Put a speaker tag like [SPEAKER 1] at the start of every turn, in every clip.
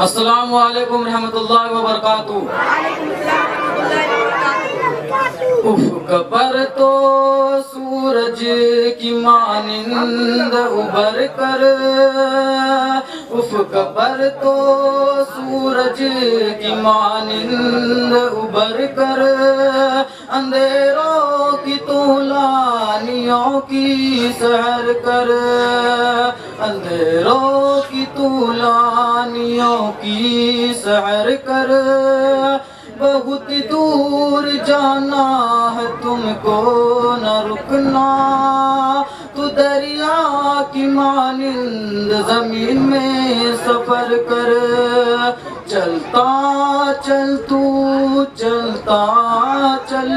[SPEAKER 1] السلام علیکم رحمۃ اللہ وبرکاتہ۔ افق پر تو سورج کی مانند ابھر کر، افق پر تو سورج کی مانند ابھر کر، اندھیروں کی طولانیوں کی سحر کر، اندھیروں کی طولانیوں کی سحر کر، بہت دور جانا ہے تم کو نہ رکنا، تو دریا کی مانند زمین میں سفر کر، چلتا چل تو چلتا چل،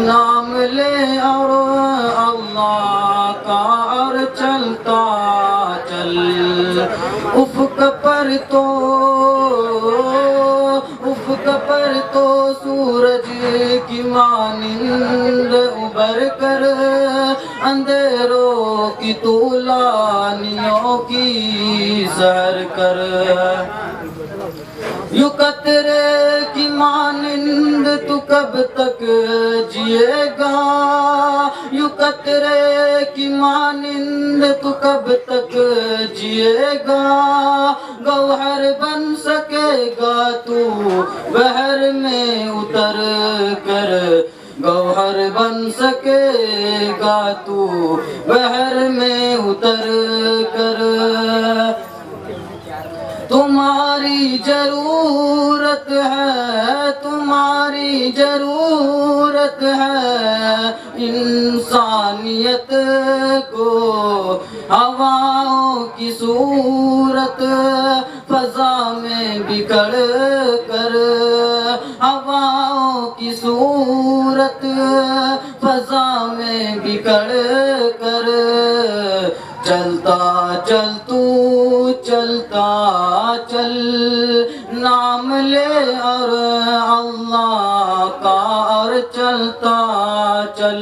[SPEAKER 1] نام لے اور اللہ کا اور چلتا چل، افق پر تو سورج کی مانند ابھر کر، اندھیروں کی طولانیوں کی سحر کر، یوں قطرے کی مانند تو کب تک جیے گا، یوں قطرے کی مانند تو کب تک جیے گا، گوہر بن سکے گا تو بحر میں اتر کر، گوہر بن سکے گا تو بحر میں اتر کر، تمہاری ضرورت ہے، تمہاری ضرورت ہے انسانیت کو، ہواؤں کی صورت فضا میں بکھر کر، ہواؤں کی صورت فضا میں بکھر کر، چلتا چل تو چلتا چل، نام لے اور اللہ کا اور چلتا چل،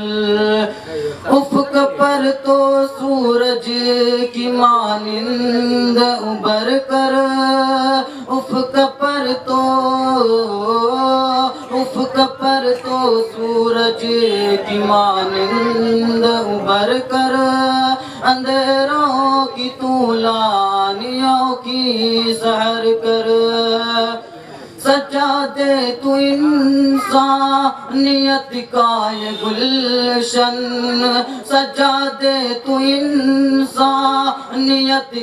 [SPEAKER 1] افق پر تو سورج کی مانند ابھر کر، افق پر تو سورج کی مانند ابھر کر، اندھیروں کی طولانیوں کی سحر کر، سجا دے تو انسانیت کا یہ گلشن، سجا دے تو انسانیت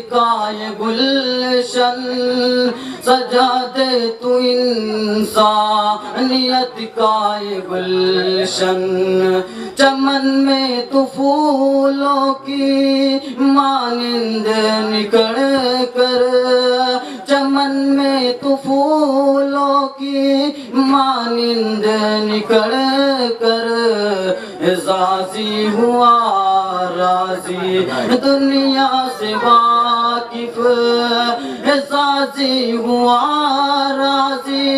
[SPEAKER 1] کا یہ گلشن، سجا دے تو انسانیت کا یہ گلشن، چمن میں تو پھولوں کی مانند نکل کر، چمن میں تو پھولوں کی مانند نکل کر، اعزازی ہوا راضی دنیا سے واقف، اعزازی ہوا راضی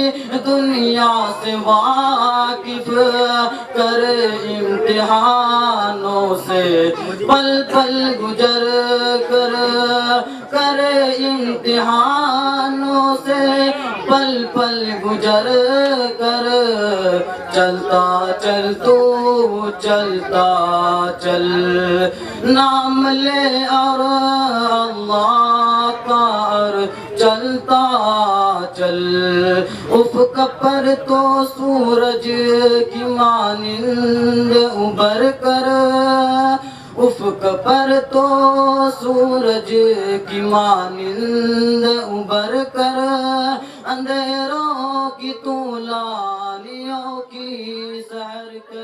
[SPEAKER 1] دنیا سے واقف، کر امتحانوں سے پل پل گزر کر، کر امتحانوں سے پل پل گزر کر، چلتا چل تو چلتا چل، نام لے اور اللہ کا اور چلتا چل، افق پر تو سورج کی مانند ابھر کر، افق پر تو سورج کی مانند ابھر کر، اندھیروں کی طولانیوں کی سحر کر۔